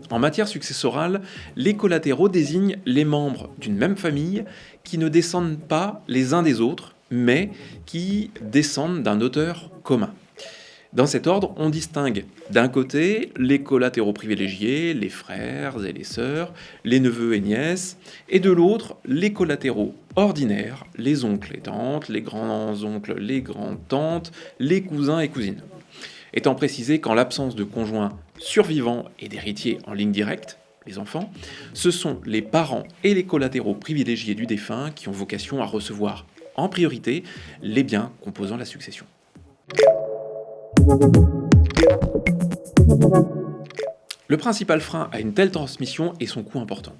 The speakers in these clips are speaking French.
En matière successorale, les collatéraux désignent les membres d'une même famille qui ne descendent pas les uns des autres, mais qui descendent d'un auteur commun. Dans cet ordre, on distingue d'un côté les collatéraux privilégiés, les frères et les sœurs, les neveux et nièces, et de l'autre les collatéraux ordinaires, les oncles et tantes, les grands-oncles, les grandes-tantes, les cousins et cousines. Étant précisé qu'en l'absence de conjoints survivants et d'héritiers en ligne directe, les enfants, ce sont les parents et les collatéraux privilégiés du défunt qui ont vocation à recevoir en priorité les biens composant la succession. Le principal frein à une telle transmission est son coût important.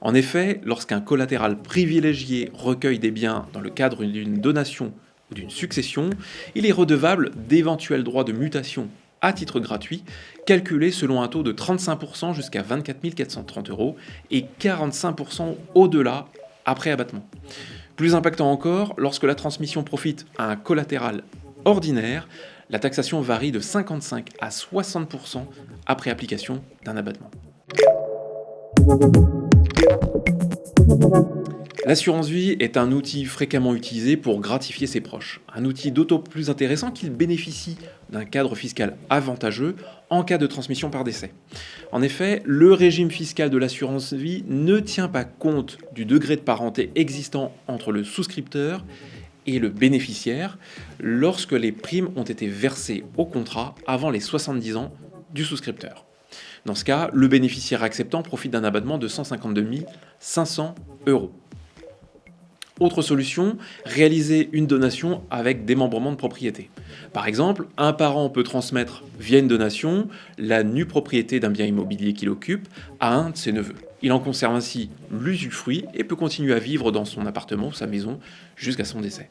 En effet, lorsqu'un collatéral privilégié recueille des biens dans le cadre d'une donation ou d'une succession, il est redevable d'éventuels droits de mutation à titre gratuit, calculés selon un taux de 35% jusqu'à 24 430 € et 45% au-delà après abattement. Plus impactant encore, lorsque la transmission profite à un collatéral ordinaire, la taxation varie de 55 à 60% après application d'un abattement. L'assurance vie est un outil fréquemment utilisé pour gratifier ses proches, un outil d'autant plus intéressant qu'il bénéficie d'un cadre fiscal avantageux en cas de transmission par décès. En effet, le régime fiscal de l'assurance vie ne tient pas compte du degré de parenté existant entre le souscripteur et le bénéficiaire lorsque les primes ont été versées au contrat avant les 70 ans du souscripteur. Dans ce cas, le bénéficiaire acceptant profite d'un abattement de 152 500 €. Autre solution, réaliser une donation avec démembrement de propriété. Par exemple, un parent peut transmettre via une donation la nue propriété d'un bien immobilier qu'il occupe à un de ses neveux. Il en conserve ainsi l'usufruit et peut continuer à vivre dans son appartement ou sa maison jusqu'à son décès.